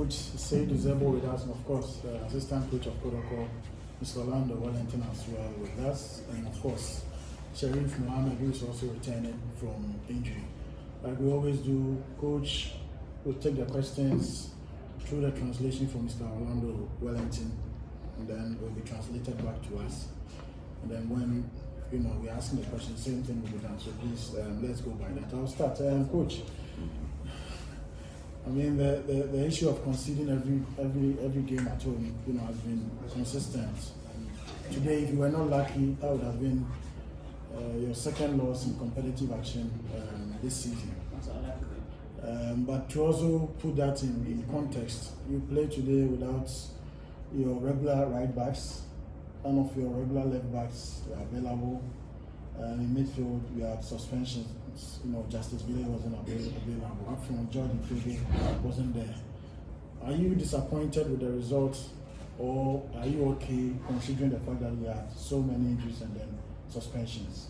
Coach Said Zebo with us, and of course, assistant coach of Kotoko, Mr. Orlando Wellington as well with us, and of course, Sharif Mohammed, who is also returning from injury. Like we always do, Coach will take the questions through the translation from Mr. Orlando Wellington, and then it will be translated back to us. And then when we're asking the question, same thing will be done. So please, let's go by that. I'll start. Coach, I mean, the issue of conceding every game at home, has been consistent. And today, if you were not lucky, that would have been your second loss in competitive action this season. But to also put that in context, you play today without your regular right backs. None of your regular left backs were available. In midfield, we had suspensions. Justice Billy wasn't available. Up from Jordan Fede wasn't there. Are you disappointed with the results, or are you okay considering the fact that we had so many injuries and then suspensions?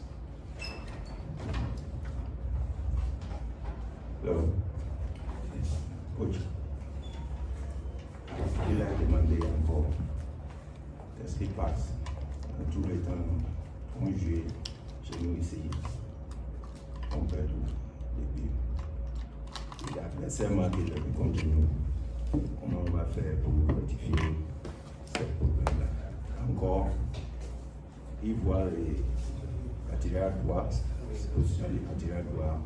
Hello, Coach. Il a demandé encore qu'est-ce qui passe. Tous les temps on joue chez nous ici, on perd tout depuis. Il a nécessairement que le continue. Comment on va faire pour rectifier ce problème-là? Encore, il voit les tireurs droit, position des tireurs droit.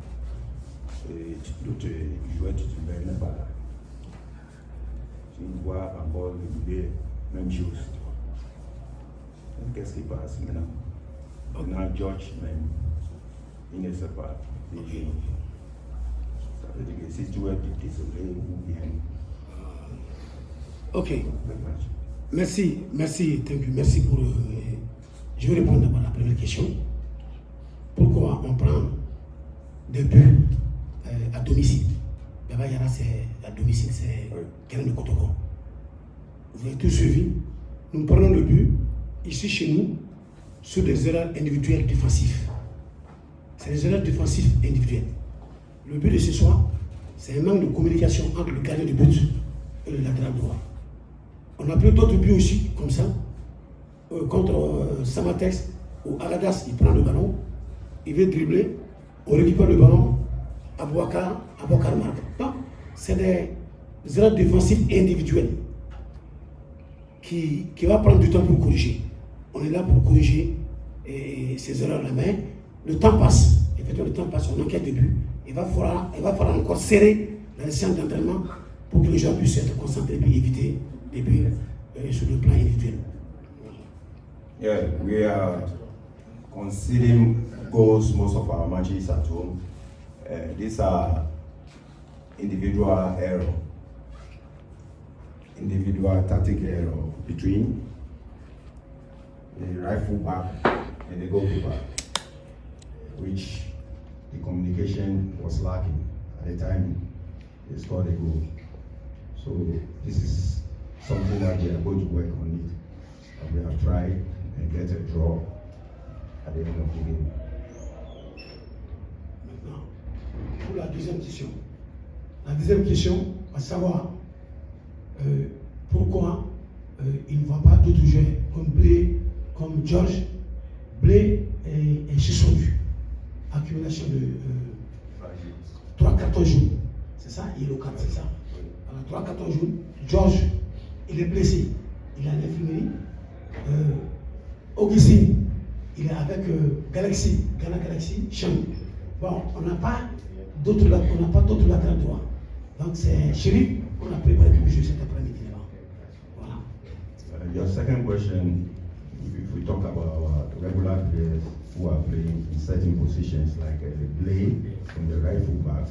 D'autres joueurs titulaires n'est pas là. Tu vois encore le même chose. Qu'est-ce qui passe maintenant? Maintenant, George, même, il ne sait pas déjeuner. Ça veut dire que si tu es désolé ou bien. Ok. Merci, thank you. Merci pour. Je vais répondre d'abord à la première question. Pourquoi on prend des buts à domicile? Là-bas, c'est à domicile, c'est Keren de Kotoko. Vous avez tout suivi. Nous prenons le but ici chez nous sur des erreurs individuelles défensives. C'est des erreurs défensives individuelles. Le but de ce soir, c'est un manque de communication entre le gardien de but et le latéral droit. On a pris d'autres buts aussi, comme ça, contre Samatex, où Aladas, il prend le ballon, il veut dribbler, on récupère le ballon, Abouakar marque. Donc, c'est des erreurs défensives individuelles qui va prendre du temps pour corriger. On est là pour corriger ces erreurs-là, mais le temps passe. Effectivement, le temps passe, on enquête de but. Il va falloir encore serrer la séance d'entraînement pour que les gens puissent être concentrés et éviter des buts sur le plan individuel. Yeah, we are conceding goals most of our matches at home. These are individual error, individual tactic error between the right full back and the goalkeeper, which the communication was lacking at the time they scored a goal. So this is something that we are going to work on it, and we have tried and get a draw at the end of the game. Maintenant, pour la deuxième question. La deuxième question, à savoir pourquoi il ne voit pas d'autres joueurs comme Blé, comme George. Blé est suspendu. Accumulation de 3 cartons jaunes. C'est ça? Il est au 4, c'est ça? Alors 3 cartons jaunes. George, il est blessé. Il est à l'infirmerie. Augustine, il est avec Ghana Galaxy, Cham. Bon, on n'a pas d'autres latérales droits. Donc c'est Chérif qu'on a préparé pour jouer cet après-midi là. Voilà. Your second question, if we talk about our regular players who are playing in certain positions, like Blay from the right full back,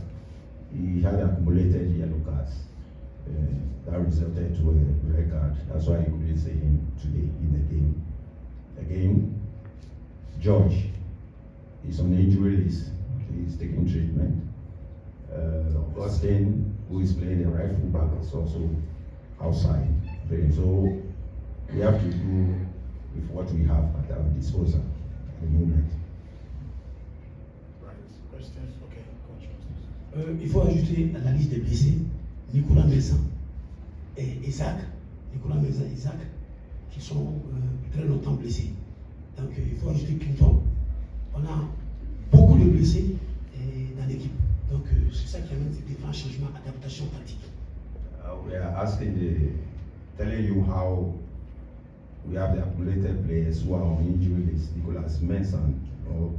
he had accumulated yellow cards. That resulted to a red card. That's why you couldn't see him today in the game. Again, George is on the injury list. He's taking treatment. Austin, who is playing the right full back, is also outside. So we have to do with what we have at our disposal at the moment. Right. Questions? Okay. Il faut ajouter à la liste des blessés Nicolas Messin, Isaac, Nicolas Meza Isaac, qui sont très longtemps blessés. Donc il faut ajouter Clinton. On a beaucoup de blessés dans l'équipe. Donc c'est ça qui amène ces différents changements, adaptation tactique. We are telling you how we have the accumulated players who are on injury list. Nicolas Menson or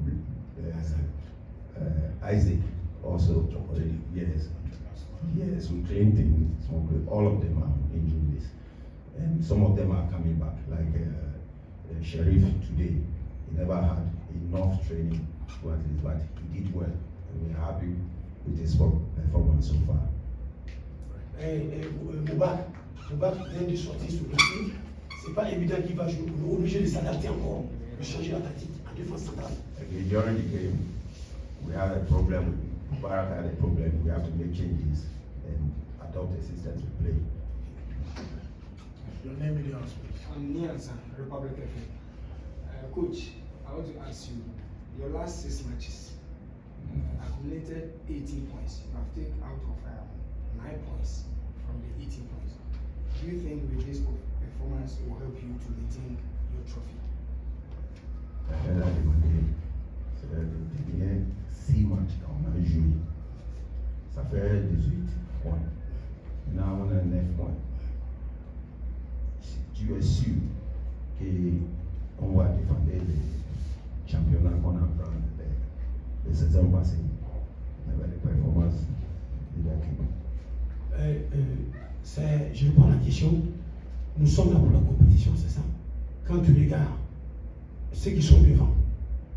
Isaac also already. Yes, we Clinton, all of them are on injury list. And some of them are coming back, like Sheriff today. He never had enough training to at least, but he did well. And we're happy with his performance so far. Moubac vient de sortir sur le pied. C'est pas évident qu'il va jouer. On est obligé de s'adapter encore, de changer la tactique en défense centrale. Okay, during the game, we had a problem. Mubarak had a problem. We have to make changes and adopt a system to play. Your name and yours, please. I'm Nianza, Republic FM. Coach, I want to ask you, your last 6 matches accumulated 18 points. You have taken out of 9 points from the 18 points. Do you think with this performance it will help you to retain your trophy? C'est bien 6 matchs qu'on a joué. Ça fait 18 points. Maintenant, on a 9 points. Tu es sûr qu'on va défendre les championnats qu'on a pris les saisons passées avec les performances de l'équipe? Je réponds à la question. Nous sommes là pour la compétition, c'est ça. Quand tu regardes ceux qui sont devant,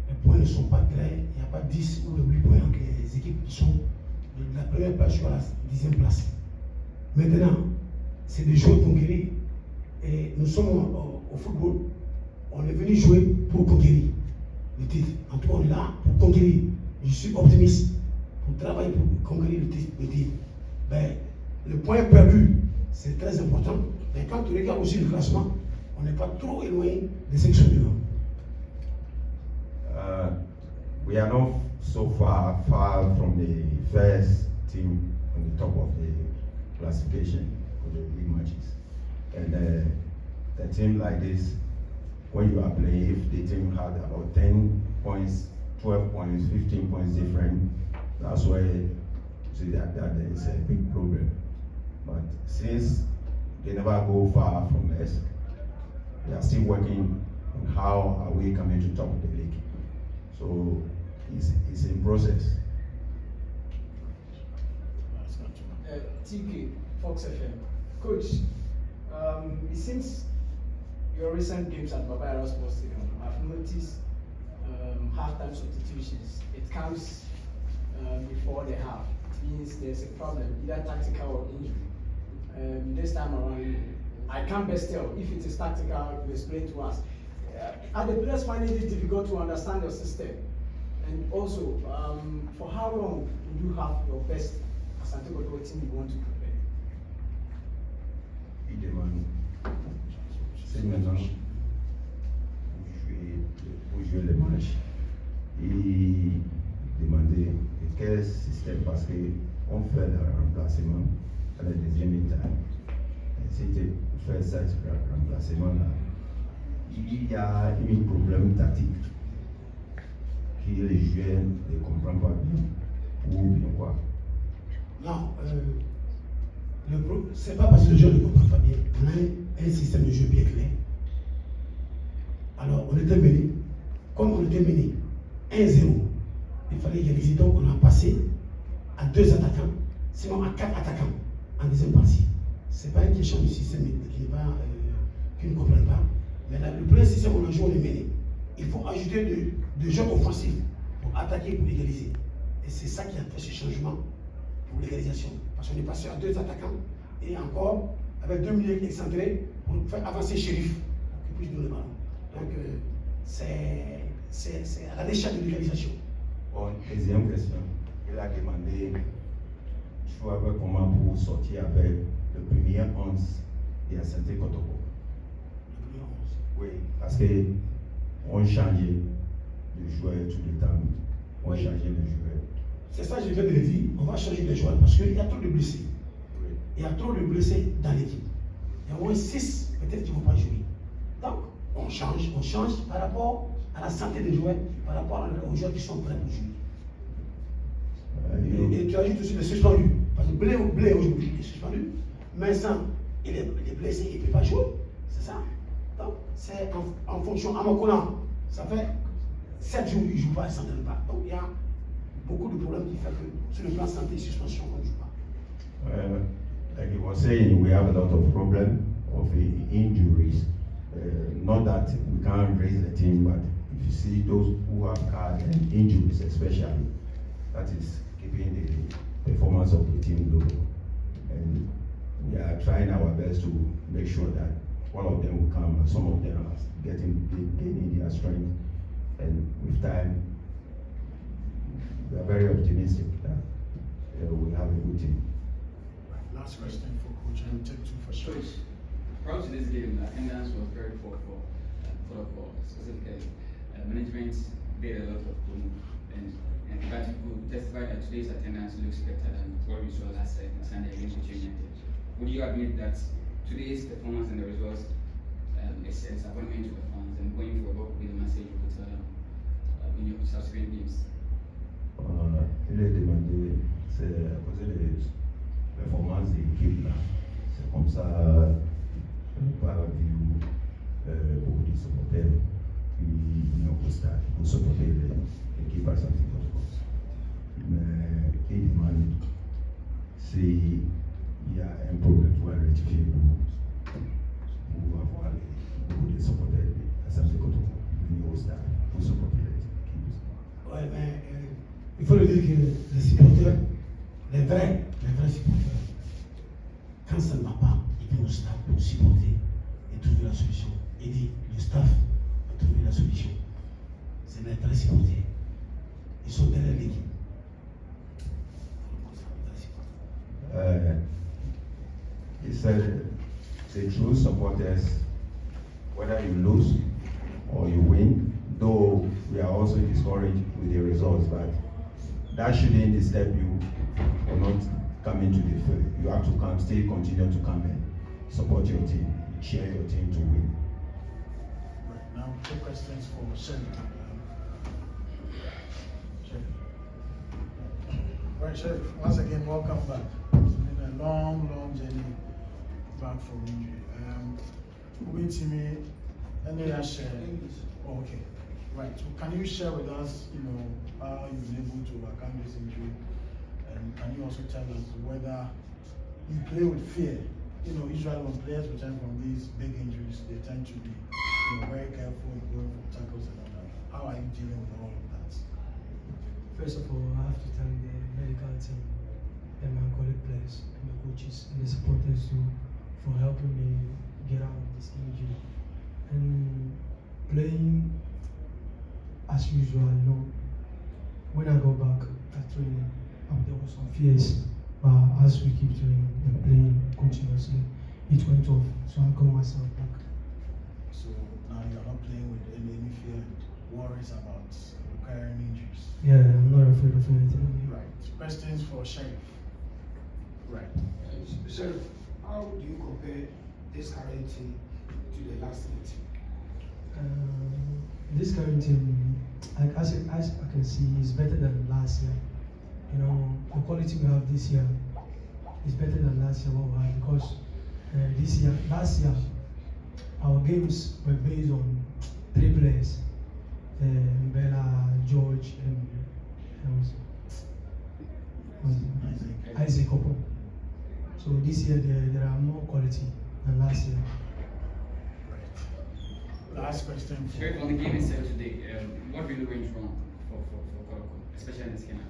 les points ne sont pas très. Il n'y a pas 10 ou 8 points entre les équipes qui sont de la première place jusqu'à la 10e place. Maintenant, c'est des joueurs conquérir. Et nous sommes au football, on est venu jouer pour conquérir le titre. En tout cas, on est là pour conquérir. Je suis optimiste pour travailler pour conquérir le titre. Ben, le point perdu, c'est très important. Mais quand tu regardes aussi le classement, on n'est pas trop éloigné des sections devant. We are not so far from the first team on the top of the classification for the league matches. And a team like this, when you are playing, if the team had about 10 points, 12 points, 15 points different, that's why you see that there is a big problem. But since they never go far from us, they are still working on how are we coming to top of the league. So it's in process. TK, Fox FM. Coach, it seems your recent games at Baba Sports Stadium, I've noticed half-time substitutions. It comes before the half. It means there's a problem, either tactical or injury. This time around, I can't best tell if it is tactical. You explain to us. Are the players finding it difficult to understand your system? And also, for how long do you have your best Asante Kotoko team you want to prepare? Il demande, c'est maintenant pour jouer le match. Il demandait quel système, parce qu'on fait le remplacement à la deuxième étape. Si tu fais ce remplacement-là, il y a un problème tactique que les joueurs ne comprennent pas bien, ou bien quoi. Non, c'est pas parce que les joueurs ne comprennent pas bien. On a un système de jeu bien clair. Alors, on était mené. Comme on était mené 1-0, il fallait égaliser. Donc, on a passé à 2 attaquants, sinon à 4 attaquants en deuxième partie. C'est pas une question du système qui ne comprennent pas. Mais là, le premier système, on a joué, on est mené. Il faut ajouter de jeux offensifs pour attaquer, pour égaliser. Et c'est ça qui a fait ce changement pour l'égalisation. Parce qu'on est passé à 2 attaquants et encore avec 2 milieux excentrés pour faire avancer Sheriff qui puisse donner le ballon. Donc c'est à la décharge de l'égalisation. Bon, deuxième question. Il a demandé comment pour sortir avec le premier 11 et Asante Kotoko. Le premier 11. Oui, parce qu'on changeait de joueur tout le temps. On changeait de joueur. C'est ça que je viens de le dire. On va changer de joueur parce qu'il y a trop de blessés. Oui. Il y a trop de blessés dans l'équipe. Il y a au moins 6 peut-être qui ne vont pas jouer. Donc, on change par rapport à la santé des joueurs, par rapport aux joueurs qui sont prêts pour jouer. Et tu ajoutes aussi le suspendu. Parce que Blé aujourd'hui est suspendu. Vincent, il est blessé, il ne peut pas jouer. C'est ça. Donc, c'est en fonction. À Makona, ça fait 7 jours qu'il ne joue pas, il ne s'entraîne pas. Donc, il y a beaucoup de problèmes qui font que sur le plan santé, suspension, on ne joue pas. Like he was saying, we have a lot of problem of injuries. Not that we can't raise the team, but if you see those who have had injuries, especially, that is keeping the performance of the team low. And we are trying our best to make sure that all of them will come, and some of them are gaining their strength. And with time, we are very optimistic that we have a good team. Last question for Coach, and we'll take 2 for sure. Coach, prior to this game, the attendance was very poor for Kotoko, specifically. Management did a lot of good, and that could testify that today's attendance looks better than what we saw last Sunday against United. Would you admit that today's performance and the results is a disappointment to the fans, and going forward, what would be the message you would tell them in your subsequent games? Il est demandé, c'est à cause des performances de l'équipe là. C'est comme ça, on va vu beaucoup de supporters qui viennent au stade pour supporter l'équipe Asante. Mais qui demande s'il y a un problème pour rectifier pour avoir beaucoup de supporters Asante Kotoko venir au stade pour supporter l'équipe. Ouais, mais il faut le dire que les supporters, les vrais supporters, quand ça ne va pas, ils viennent au stade pour supporter et trouver la solution. Aider le staff à trouver la solution. C'est les vrais supporters. Ils sont derrière l'équipe. He said the true supporters, whether you lose or you win, though we are also discouraged with the results, but that shouldn't disturb you or not coming to the field. You have to come, still continue to come and support your team, cheer your team to win. Right, now 2 questions for Shelly. Right, Sheriff, once again, welcome back. It's been a long journey back from injury. Moving to me, any share? Oh, okay. Right. So can you share with us, how you've been able to overcome this injury, and can you also tell us whether you play with fear? Usually when players return from these big injuries, they tend to be, very careful in going for tackles and all that. How are you dealing with all of that? First of all, I have to thank the medical team and my colleague players and my coaches and the supporters too for helping me get out of this injury. And playing as usual, when I go back at training, there was some fears, but as we keep training and playing continuously, it went off. So I got myself back. So now you're not playing with any fear and worries about recurring injuries. Yeah, I'm not afraid of anything. Right. Questions for Sheriff. Right. Sir, how do you compare this current team to the last team? This current team, as I can see, is better than last year. The quality we have this year is better than last year what we had, because last year, our games were based on 3 players, Bella, George, and Isaac Kotoko. So this year there are more quality than last year. Right. Last question. Sheriff, on the game itself today, what really went wrong for Kotoko, especially in the second half?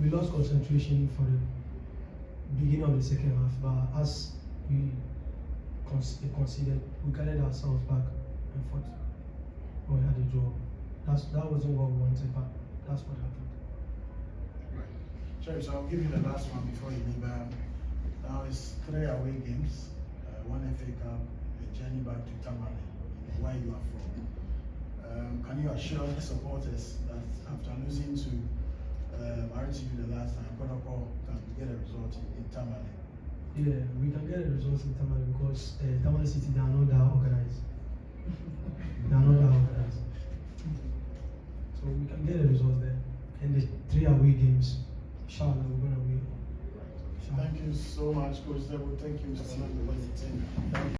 We lost concentration for the beginning of the second half, but as we conceded, we gathered ourselves back and fought. We had a draw. That wasn't what we wanted, but that's what happened. Sure, so I'll give you the last one before you leave. Now it's 3 away games, 1 FA Cup, a journey back to Tamale, where you are from. Can you assure the supporters that after losing to RTV the last time, Kotoko can get a result in Tamale? Yeah, we can get the results in Tamale because Tamale City, they are not that organized. They are not that organized. So we can get the results there. And the 3 away games, inshallah, we're going to win. Thank you so much, Coach Zebo. Thank you, Mr. Fernando.